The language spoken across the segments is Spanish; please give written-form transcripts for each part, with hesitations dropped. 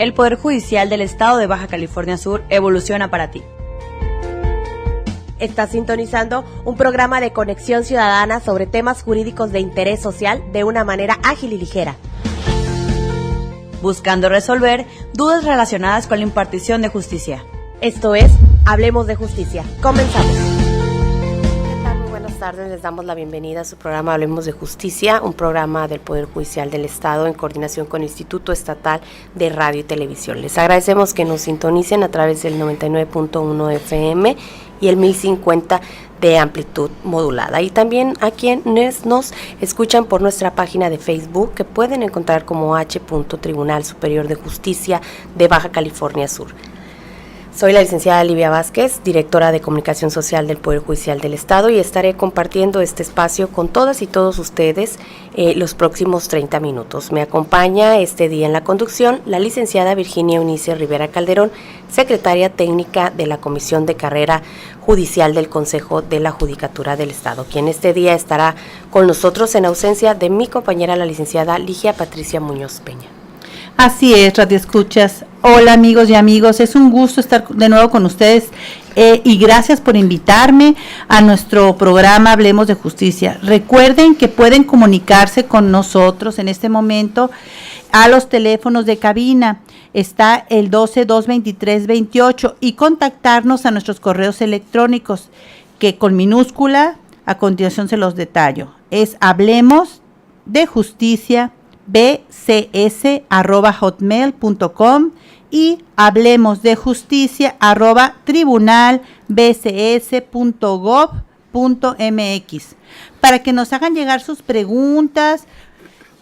El Poder Judicial del Estado de Baja California Sur evoluciona para ti. Estás sintonizando un programa de conexión ciudadana sobre temas jurídicos de interés social de una manera ágil y ligera, buscando resolver dudas relacionadas con la impartición de justicia. Esto es Hablemos de Justicia. Comenzamos. ¿Qué tal? Muy buenas tardes. Les damos la bienvenida a su programa Hablemos de Justicia, un programa del Poder Judicial del Estado en coordinación con el Instituto Estatal de Radio y Televisión. Les agradecemos que nos sintonicen a través del 99.1 FM y el 1050 de amplitud modulada, y también a quienes nos escuchan por nuestra página de Facebook, que pueden encontrar como H. Tribunal Superior de Justicia de Baja California Sur. Soy la licenciada Livia Vázquez, directora de Comunicación Social del Poder Judicial del Estado, y estaré compartiendo este espacio con todas y todos ustedes los próximos 30 minutos. Me acompaña este día en la conducción la licenciada Virginia Eunice Rivera Calderón, secretaria técnica de la Comisión de Carrera Judicial del Consejo de la Judicatura del Estado, quien este día estará con nosotros en ausencia de mi compañera, la licenciada Ligia Patricia Muñoz Peña. Así es, Radio Escuchas. Hola amigos y amigos, es un gusto estar de nuevo con ustedes y gracias por invitarme a nuestro programa Hablemos de Justicia. Recuerden que pueden comunicarse con nosotros en este momento a los teléfonos de cabina. Está el 12-223-28 y contactarnos a nuestros correos electrónicos, que con minúscula, a continuación se los detallo. Es Hablemos de Justicia bcs@hotmail.com y hablemosdejusticia@tribunalbcs.gov.mx para que nos hagan llegar sus preguntas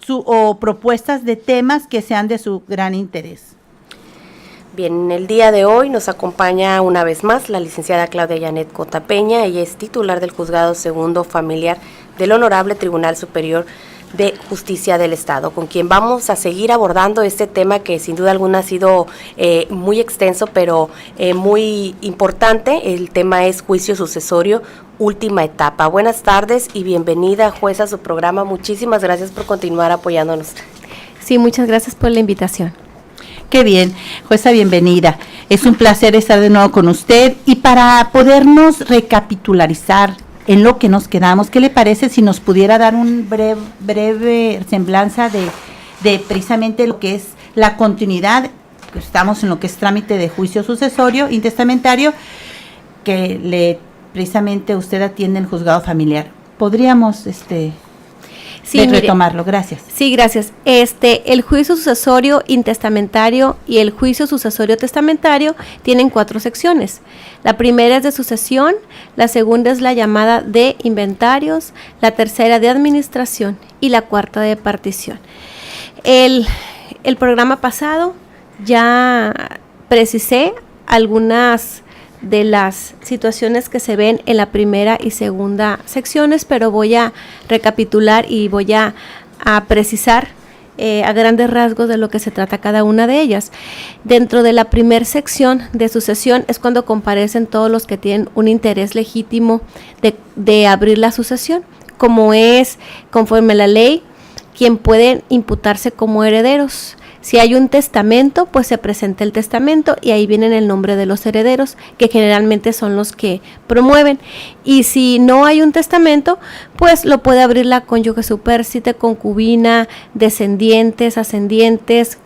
o propuestas de temas que sean de su gran interés. Bien, el día de hoy nos acompaña una vez más la licenciada Claudia Janet Cota Peña. Ella es titular del Juzgado Segundo Familiar del Honorable Tribunal Superior de Justicia del Estado, con quien vamos a seguir abordando este tema que sin duda alguna ha sido muy extenso, pero muy importante. El tema es juicio sucesorio, última etapa. Buenas tardes y bienvenida, jueza, a su programa. Muchísimas gracias por continuar apoyándonos. Sí, muchas gracias por la invitación. Qué bien, jueza, bienvenida. Es un placer estar de nuevo con usted, y para podernos recapitularizar en lo que nos quedamos, ¿qué le parece si nos pudiera dar un breve semblanza de precisamente lo que es la continuidad? Estamos en lo que es trámite de juicio sucesorio intestamentario, que precisamente usted atiende en el juzgado familiar. ¿Podríamos sí, retomarlo? Gracias. Sí, gracias. El juicio sucesorio intestamentario y el juicio sucesorio testamentario tienen 4 secciones. La primera es de sucesión, la segunda es la llamada de inventarios, la tercera de administración y la cuarta de partición. El programa pasado ya precisé algunas de las situaciones que se ven en la primera y segunda secciones, pero voy a recapitular y voy a precisar a grandes rasgos de lo que se trata cada una de ellas. Dentro de la primera sección de sucesión es cuando comparecen todos los que tienen un interés legítimo de abrir la sucesión, como es, conforme a la ley, quien puede imputarse como herederos. Si hay un testamento, pues se presenta el testamento y ahí viene el nombre de los herederos, que generalmente son los que promueven. Y si no hay un testamento, pues lo puede abrir la cónyuge supérstite, concubina, descendientes, ascendientes,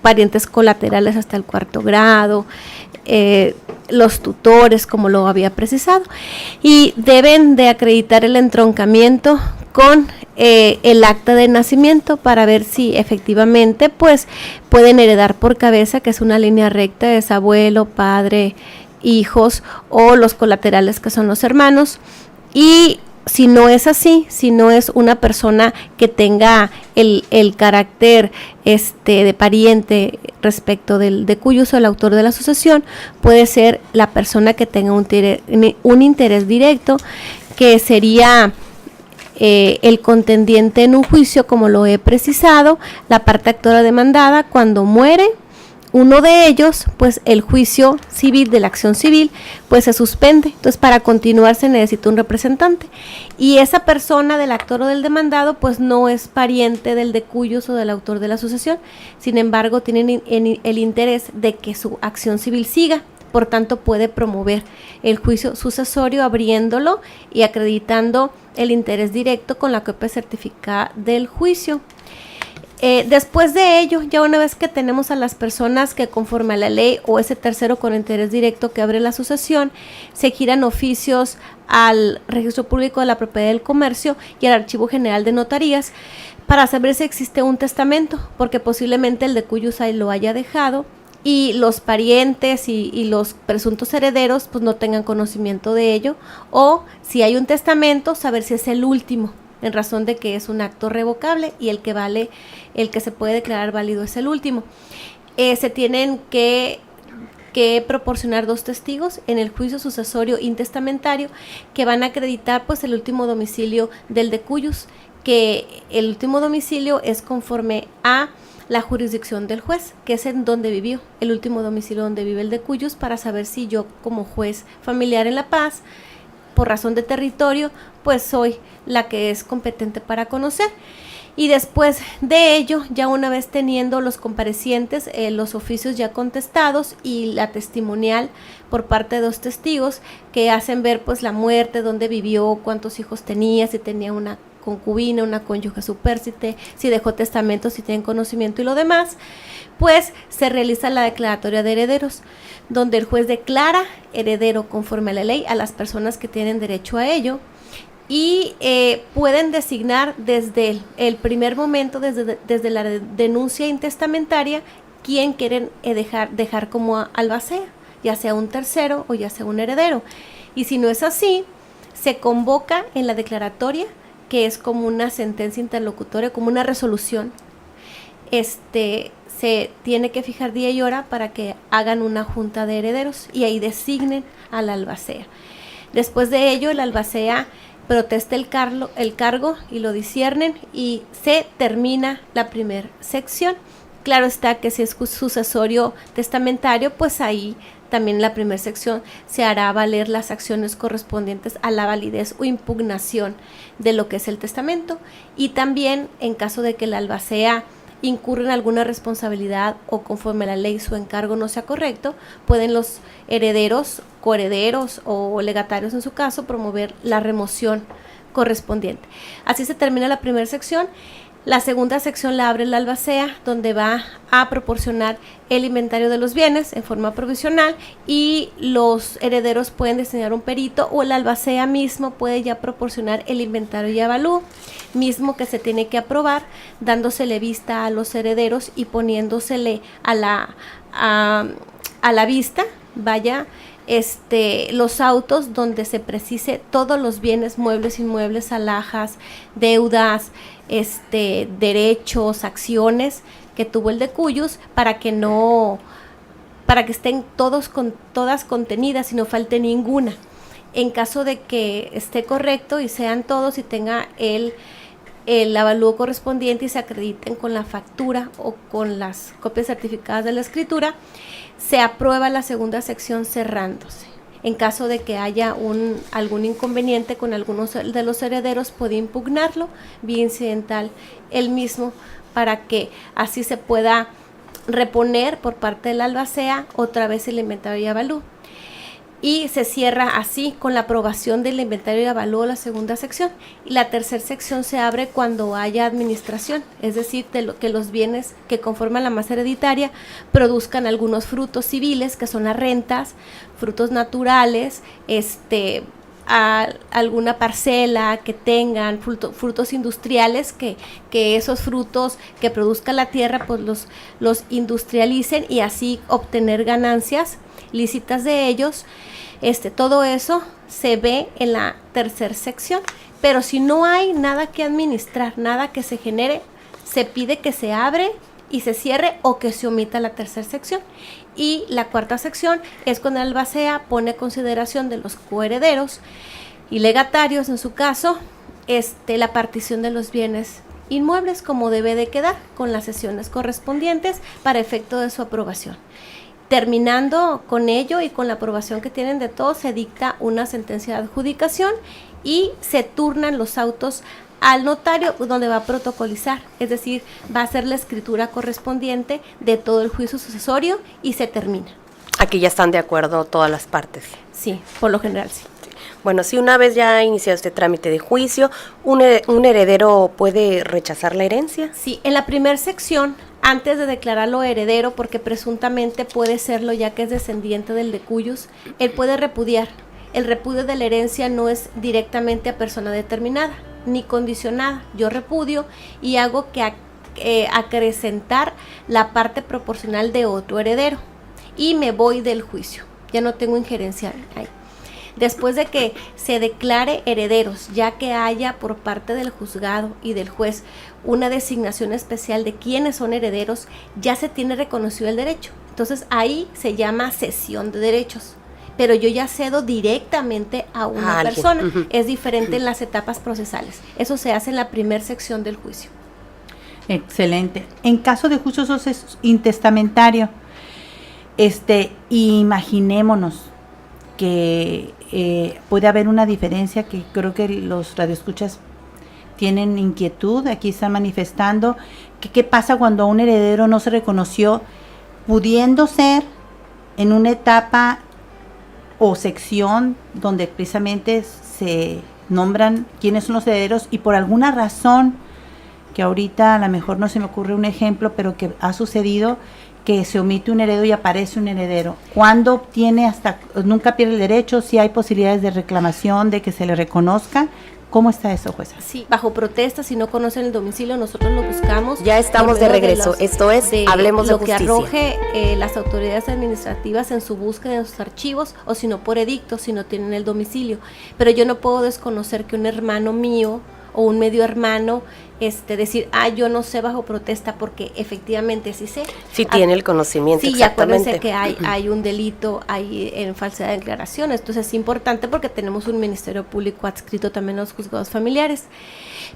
parientes colaterales hasta el 4º grado, los tutores, como lo había precisado. Y deben de acreditar el entroncamiento con el acta de nacimiento para ver si efectivamente pues pueden heredar por cabeza, que es una línea recta, es abuelo, padre, hijos, o los colaterales, que son los hermanos. Y si no es así, si no es una persona que tenga el carácter de pariente respecto de cuyo uso el autor de la sucesión, puede ser la persona que tenga un interés directo, que sería el contendiente en un juicio, como lo he precisado, la parte actora demandada cuando muere, uno de ellos, pues el juicio civil de la acción civil, pues se suspende. Entonces, para continuar se necesita un representante. Y esa persona del actor o del demandado, pues no es pariente del decuyos o del autor de la sucesión. Sin embargo, tienen el interés de que su acción civil siga. Por tanto, puede promover el juicio sucesorio abriéndolo y acreditando el interés directo con la copia certificada del juicio. Después de ello, ya una vez que tenemos a las personas que conforme a la ley o ese tercero con interés directo que abre la sucesión, se giran oficios al Registro Público de la Propiedad del Comercio y al Archivo General de Notarías para saber si existe un testamento, porque posiblemente el decuyus ahí lo haya dejado y los parientes y los presuntos herederos pues no tengan conocimiento de ello, o si hay un testamento, saber si es el último, en razón de que es un acto revocable y el que se puede declarar válido es el último. Se tienen que proporcionar 2 testigos en el juicio sucesorio intestamentario que van a acreditar pues el último domicilio del decuyus, que el último domicilio es conforme a la jurisdicción del juez, que es en donde vivió, el último domicilio donde vive el decuyus, para saber si yo como juez familiar en La Paz, por razón de territorio, pues soy la que es competente para conocer. Y después de ello, ya una vez teniendo los comparecientes, los oficios ya contestados y la testimonial por parte de 2 testigos que hacen ver pues la muerte, dónde vivió, cuántos hijos tenía, si tenía una concubina, una cónyuge supérstite, si dejó testamento, si tienen conocimiento y lo demás, pues se realiza la declaratoria de herederos, donde el juez declara heredero conforme a la ley a las personas que tienen derecho a ello, y pueden designar desde el primer momento, desde la denuncia intestamentaria, quién quieren dejar como albacea, ya sea un tercero o ya sea un heredero. Y si no es así, se convoca en la declaratoria, que es como una sentencia interlocutoria, como una resolución. Se tiene que fijar día y hora para que hagan una junta de herederos y ahí designen al albacea. Después de ello, el albacea protesta el cargo y lo disciernen y se termina la primera sección. Claro está que si es sucesorio testamentario, pues ahí también en la primera sección se hará valer las acciones correspondientes a la validez o impugnación de lo que es el testamento, y también en caso de que el albacea incurre en alguna responsabilidad o conforme a la ley su encargo no sea correcto, pueden los herederos, coherederos o legatarios en su caso promover la remoción correspondiente. Así se termina la primera sección. La segunda sección la abre el albacea, donde va a proporcionar el inventario de los bienes en forma provisional, y los herederos pueden designar un perito, o el albacea mismo puede ya proporcionar el inventario y avalúo, mismo que se tiene que aprobar, dándosele vista a los herederos y poniéndosele a la vista, los autos donde se precise todos los bienes, muebles, inmuebles, alhajas, deudas, derechos, acciones que tuvo el decuyus, para que estén todas contenidas y no falte ninguna. En caso de que esté correcto y sean todos y tenga el avalúo correspondiente y se acrediten con la factura o con las copias certificadas de la escritura, se aprueba la segunda sección cerrándose. En caso de que haya algún inconveniente con algunos de los herederos, puede impugnarlo, vía incidental él mismo, para que así se pueda reponer por parte del albacea otra vez el inventario y avalúo. Y se cierra así con la aprobación del inventario y avalúo la segunda sección. Y la tercera sección se abre cuando haya administración, es decir, que los bienes que conforman la masa hereditaria produzcan algunos frutos civiles, que son las rentas, frutos naturales, alguna parcela que tengan frutos industriales, que esos frutos que produzca la tierra pues los industrialicen y así obtener ganancias lícitas de ellos. Todo eso se ve en la tercera sección, pero si no hay nada que administrar, nada que se genere, se pide que se abre y se cierre o que se omita la tercera sección. Y la cuarta sección es cuando el albacea pone consideración de los coherederos y legatarios, en su caso, la partición de los bienes inmuebles como debe de quedar, con las sesiones correspondientes para efecto de su aprobación. Terminando con ello y con la aprobación que tienen de todos, se dicta una sentencia de adjudicación y se turnan los autos al notario, donde va a protocolizar, es decir, va a hacer la escritura correspondiente de todo el juicio sucesorio y se termina. Aquí ya están de acuerdo todas las partes. Sí, por lo general sí. Bueno, si una vez ya ha iniciado este trámite de juicio, ¿un heredero puede rechazar la herencia? Sí, en la primera sección, antes de declararlo heredero, porque presuntamente puede serlo ya que es descendiente del decuyus, él puede repudiar. El repudio de la herencia no es directamente a persona determinada, ni condicionada. Yo repudio y hago que acrecentar la parte proporcional de otro heredero y me voy del juicio. Ya no tengo injerencia ahí. Después de que se declare herederos, ya que haya por parte del juzgado y del juez una designación especial de quiénes son herederos, ya se tiene reconocido el derecho. Entonces ahí se llama cesión de derechos. Pero yo ya cedo directamente a una persona. Es diferente en las etapas procesales. Eso se hace en la primera sección del juicio. Excelente. En caso de juicio intestamentario, imaginémonos que puede haber una diferencia, que creo que los radioescuchas tienen inquietud, aquí están manifestando, que qué pasa cuando un heredero no se reconoció, pudiendo ser en una etapa o sección donde precisamente se nombran quiénes son los herederos y por alguna razón, que ahorita a lo mejor no se me ocurre un ejemplo, pero que ha sucedido, que se omite un heredero y aparece un heredero. ¿Cuándo obtiene nunca pierde el derecho? Si hay posibilidades de reclamación, de que se le reconozca. ¿Cómo está eso, jueza? Sí, bajo protesta, si no conocen el domicilio, nosotros lo buscamos. Ya estamos de regreso. Esto es Hablemos de Justicia. Lo que arroje las autoridades administrativas en su búsqueda en sus archivos, o si no por edicto, si no tienen el domicilio. Pero yo no puedo desconocer que un hermano mío o un medio hermano decir, yo no sé bajo protesta, porque efectivamente sí sé. Sí tiene el conocimiento, sí, exactamente. Sí, acuérdense que hay un delito ahí en falsedad de declaraciones, entonces es importante porque tenemos un ministerio público adscrito también a los juzgados familiares.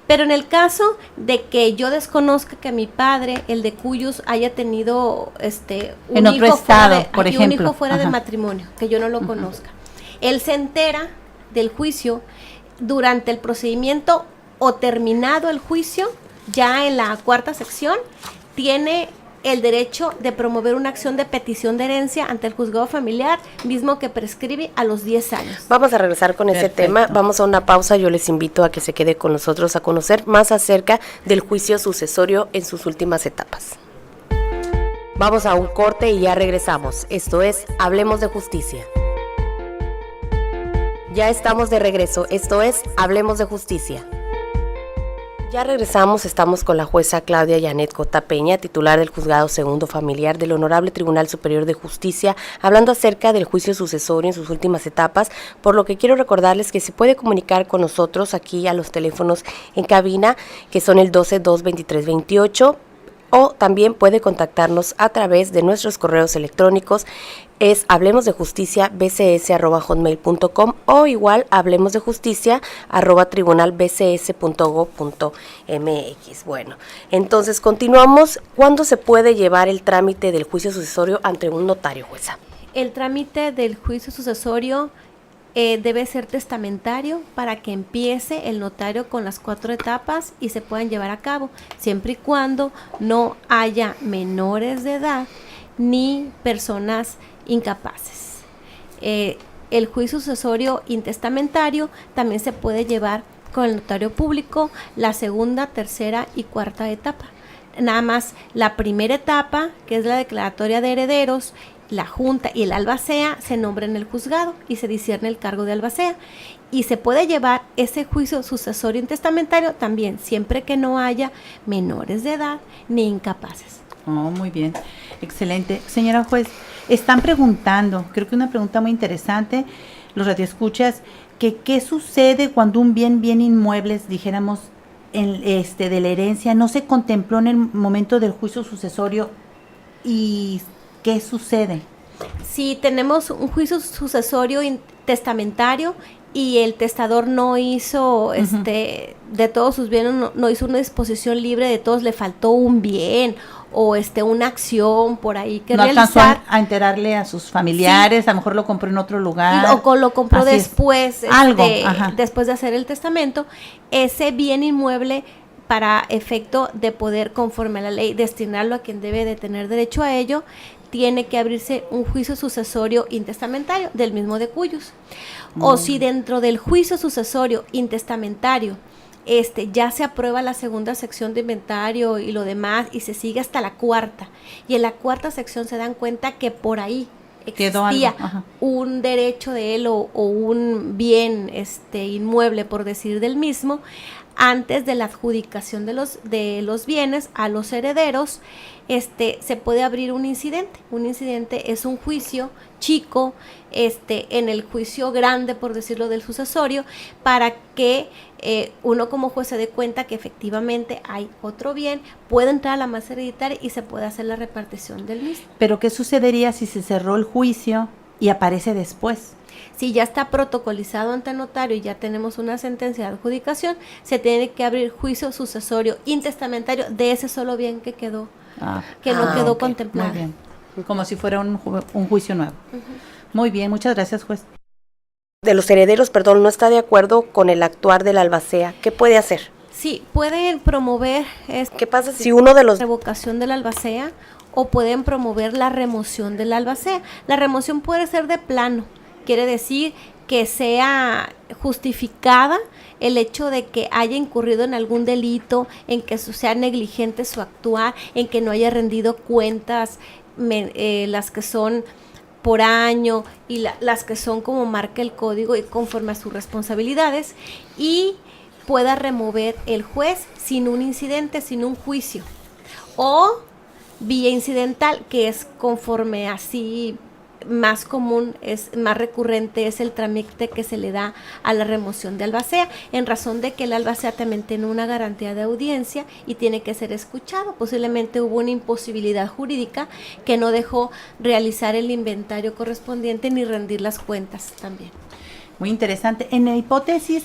Pero en el caso de que yo desconozca que mi padre, el de cuyos, haya tenido un en otro hijo estado, por ejemplo, un hijo fuera de matrimonio, que yo no lo conozca, él se entera del juicio durante el procedimiento o terminado el juicio, ya en la cuarta sección, tiene el derecho de promover una acción de petición de herencia ante el juzgado familiar, mismo que prescribe a los 10 años. Vamos a regresar con ese tema, vamos a una pausa, yo les invito a que se quede con nosotros a conocer más acerca del juicio sucesorio en sus últimas etapas. Vamos a un corte y ya regresamos. Esto es Hablemos de Justicia. Ya estamos de regreso, esto es Hablemos de Justicia. Ya regresamos, estamos con la jueza Claudia Janet Cota Peña, titular del Juzgado Segundo Familiar del Honorable Tribunal Superior de Justicia, hablando acerca del juicio sucesorio en sus últimas etapas, por lo que quiero recordarles que se puede comunicar con nosotros aquí a los teléfonos en cabina, que son el 12-223-28, o también puede contactarnos a través de nuestros correos electrónicos, es hablemosdejusticia@bcs.hotmail.com o igual hablemosdejusticia@tribunalbcs.gov.mx. Bueno, entonces continuamos. ¿Cuándo se puede llevar el trámite del juicio sucesorio ante un notario, jueza? El trámite del juicio sucesorio debe ser testamentario para que empiece el notario con las 4 etapas y se puedan llevar a cabo, siempre y cuando no haya menores de edad ni personas incapaces. El juicio sucesorio intestamentario también se puede llevar con el notario público, la segunda, tercera y cuarta etapa. Nada más la primera etapa, que es la declaratoria de herederos, la junta y el albacea se nombra en el juzgado y se discierne el cargo de albacea, y se puede llevar ese juicio sucesorio intestamentario también siempre que no haya menores de edad ni incapaces. Muy bien, excelente. Señora juez, están preguntando, creo que una pregunta muy interesante, los radioescuchas, que qué sucede cuando un bien inmuebles, dijéramos, de la herencia, no se contempló en el momento del juicio sucesorio, y ¿qué sucede? Si tenemos un juicio sucesorio testamentario y el testador no hizo de todos sus bienes, no hizo una disposición libre de todos, le faltó un bien o una acción por ahí que no realizar. alcanzó a enterarle a sus familiares, sí. A lo mejor lo compró en otro lugar. O lo compró así después, algo, después de hacer el testamento, ese bien inmueble para efecto de poder, conforme a la ley, destinarlo a quien debe de tener derecho a ello, tiene que abrirse un juicio sucesorio intestamentario del mismo de cuyos. O si dentro del juicio sucesorio intestamentario ya se aprueba la segunda sección de inventario y lo demás y se sigue hasta la cuarta, y en la cuarta sección se dan cuenta que por ahí existía un derecho de él o un bien inmueble, por decir del mismo, antes de la adjudicación de los bienes a los herederos, se puede abrir un incidente. Un incidente es un juicio chico, en el juicio grande, por decirlo, del sucesorio, para que uno como juez se dé cuenta que efectivamente hay otro bien, puede entrar a la masa hereditaria y se puede hacer la repartición del mismo. Pero ¿qué sucedería si se cerró el juicio y aparece después? Si ya está protocolizado ante notario y ya tenemos una sentencia de adjudicación, se tiene que abrir juicio sucesorio intestamentario de ese solo bien que quedó, no quedó contemplado. Muy bien. Como si fuera un juicio nuevo. Muy bien, muchas gracias, juez. De los herederos, no está de acuerdo con el actuar del albacea, ¿qué puede hacer? Sí, pueden promover ¿qué pasa si uno de los revocación del albacea o pueden promover la remoción del albacea? La remoción puede ser de plano. Quiere decir que sea justificada el hecho de que haya incurrido en algún delito, en que sea negligente su actuar, en que no haya rendido cuentas, las que son por año y las que son como marca el código y conforme a sus responsabilidades, y pueda remover el juez sin un incidente, sin un juicio, o vía incidental, que es conforme así más común, es más recurrente, es el trámite que se le da a la remoción de albacea, en razón de que el albacea también tiene una garantía de audiencia y tiene que ser escuchado. Posiblemente hubo una imposibilidad jurídica que no dejó realizar el inventario correspondiente ni rendir las cuentas también. Muy interesante. En la hipótesis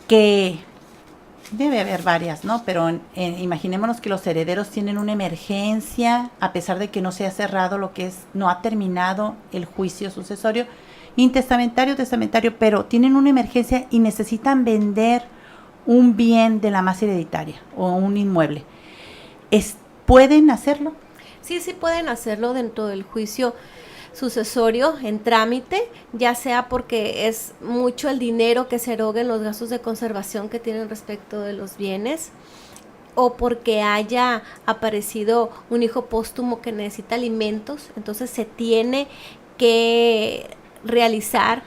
que debe haber varias, ¿no? Pero imaginémonos que los herederos tienen una emergencia, a pesar de que no se ha cerrado no ha terminado el juicio sucesorio, testamentario, pero tienen una emergencia y necesitan vender un bien de la masa hereditaria o un inmueble. ¿Pueden hacerlo? Sí pueden hacerlo dentro del juicio sucesorio en trámite, ya sea porque es mucho el dinero que se eroga en los gastos de conservación que tienen respecto de los bienes, o porque haya aparecido un hijo póstumo que necesita alimentos, entonces se tiene que realizar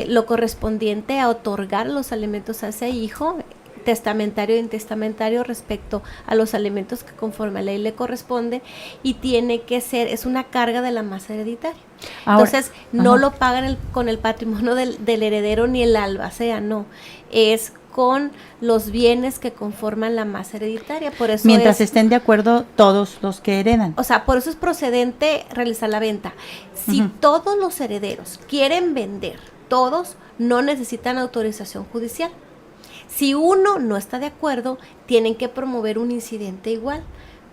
lo correspondiente a otorgar los alimentos a ese hijo, testamentario e intestamentario, respecto a los alimentos que conforme a ley le corresponde, y tiene que ser, es una carga de la masa hereditaria. Ahora, entonces no lo pagan con el patrimonio del heredero ni el albacea, no, es con los bienes que conforman la masa hereditaria. Por eso mientras estén de acuerdo todos los que heredan. O sea, por eso es procedente realizar la venta. Si todos los herederos quieren vender, todos no necesitan autorización judicial. Si uno no está de acuerdo, tienen que promover un incidente igual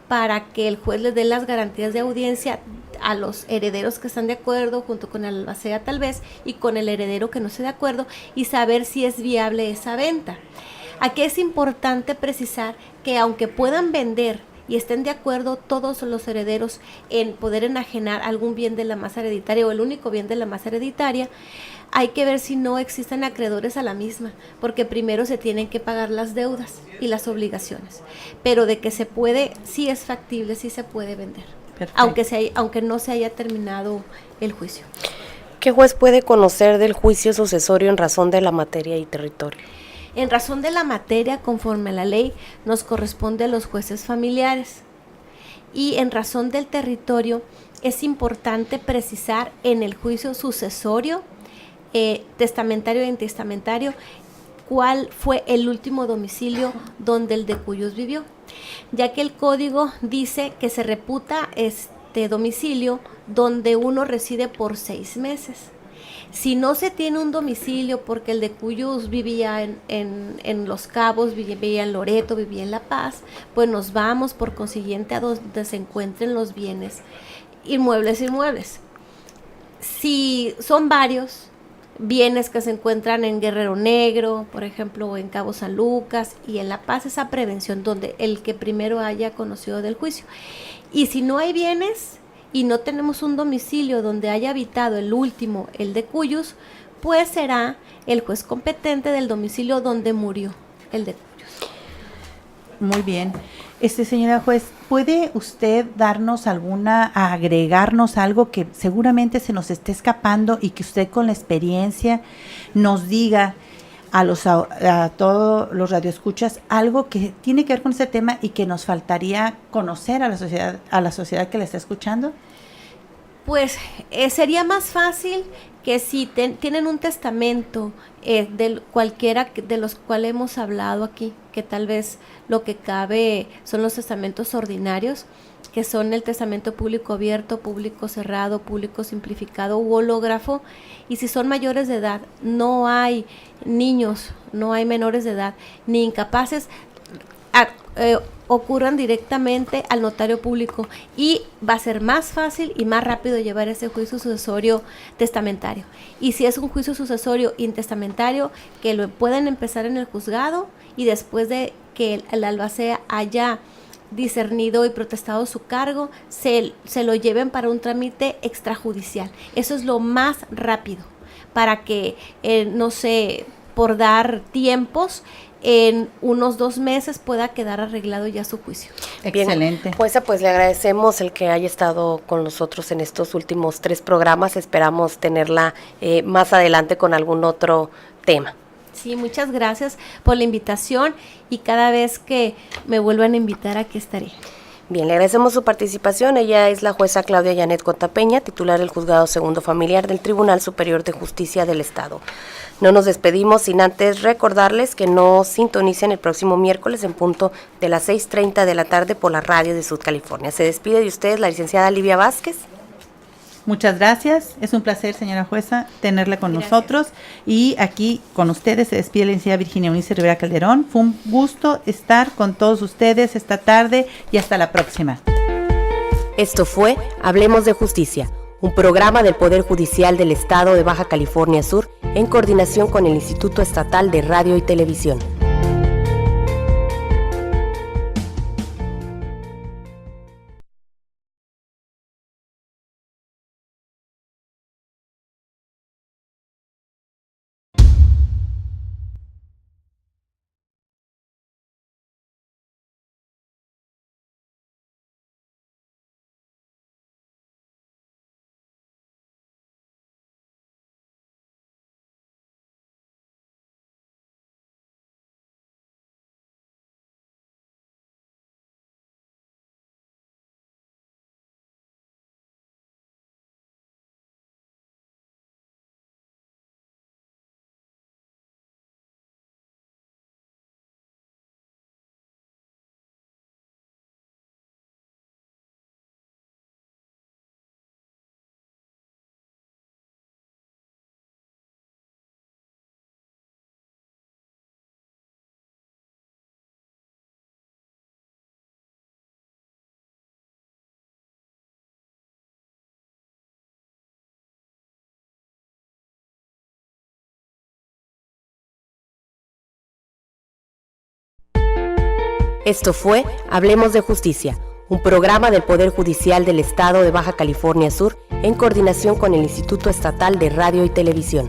para que el juez les dé las garantías de audiencia a los herederos que están de acuerdo, junto con el albacea tal vez, y con el heredero que no esté de acuerdo, y saber si es viable esa venta. Aquí es importante precisar que aunque puedan vender y estén de acuerdo todos los herederos en poder enajenar algún bien de la masa hereditaria o el único bien de la masa hereditaria, hay que ver si no existen acreedores a la misma, porque primero se tienen que pagar las deudas y las obligaciones. Pero de que se puede, sí es factible, sí se puede vender, aunque no se haya terminado el juicio. ¿Qué juez puede conocer del juicio sucesorio en razón de la materia y territorio? En razón de la materia, conforme a la ley, nos corresponde a los jueces familiares. Y en razón del territorio, es importante precisar en el juicio sucesorio, testamentario e intestamentario, cuál fue el último domicilio donde el de cuyos vivió, ya que el código dice que se reputa este domicilio donde uno reside por 6 meses. Si no se tiene un domicilio, porque el de Cuyus vivía en Los Cabos, vivía en Loreto, vivía en La Paz, pues nos vamos por consiguiente a donde se encuentren los bienes inmuebles. Si son varios bienes que se encuentran en Guerrero Negro, por ejemplo, o en Cabo San Lucas y en La Paz, esa prevención donde el que primero haya conocido del juicio. Y si no hay bienes y no tenemos un domicilio donde haya habitado el último, el de Cuyus, pues será el juez competente del domicilio donde murió el de Cuyus. Muy bien. Señora juez, ¿puede usted agregarnos algo que seguramente se nos esté escapando y que usted con la experiencia nos diga a todos los radioescuchas algo que tiene que ver con ese tema y que nos faltaría conocer a la sociedad que le está escuchando? Pues sería más fácil que si tienen un testamento de cualquiera de los cuales hemos hablado aquí, que tal vez lo que cabe son los testamentos ordinarios, que son el testamento público abierto, público cerrado, público simplificado u hológrafo, y si son mayores de edad, no hay niños, no hay menores de edad, ni incapaces, ocurran directamente al notario público y va a ser más fácil y más rápido llevar ese juicio sucesorio testamentario. Y si es un juicio sucesorio intestamentario, que lo pueden empezar en el juzgado y después de que el albacea haya discernido y protestado su cargo, se lo lleven para un trámite extrajudicial. Eso es lo más rápido, para que, no sé, por dar tiempos, en unos 2 meses pueda quedar arreglado ya su juicio. Excelente. Bien, pues le agradecemos el que haya estado con nosotros en estos últimos 3 programas. Esperamos tenerla más adelante con algún otro tema. Sí, muchas gracias por la invitación y cada vez que me vuelvan a invitar, aquí estaré. Bien, le agradecemos su participación. Ella es la jueza Claudia Janet Cota Peña, titular del Juzgado Segundo Familiar del Tribunal Superior de Justicia del Estado. No nos despedimos sin antes recordarles que nos sintonicen el próximo miércoles en punto de las 6:30 de la tarde por la radio de Sud California. Se despide de ustedes la licenciada Livia Vázquez. Muchas gracias. Es un placer, señora jueza, tenerla con nosotros. Y aquí con ustedes se despide la licenciada Virginia Eunice Rivera Calderón. Fue un gusto estar con todos ustedes esta tarde y hasta la próxima. Esto fue Hablemos de Justicia, un programa del Poder Judicial del Estado de Baja California Sur en coordinación con el Instituto Estatal de Radio y Televisión. Esto fue Hablemos de Justicia, un programa del Poder Judicial del Estado de Baja California Sur en coordinación con el Instituto Estatal de Radio y Televisión.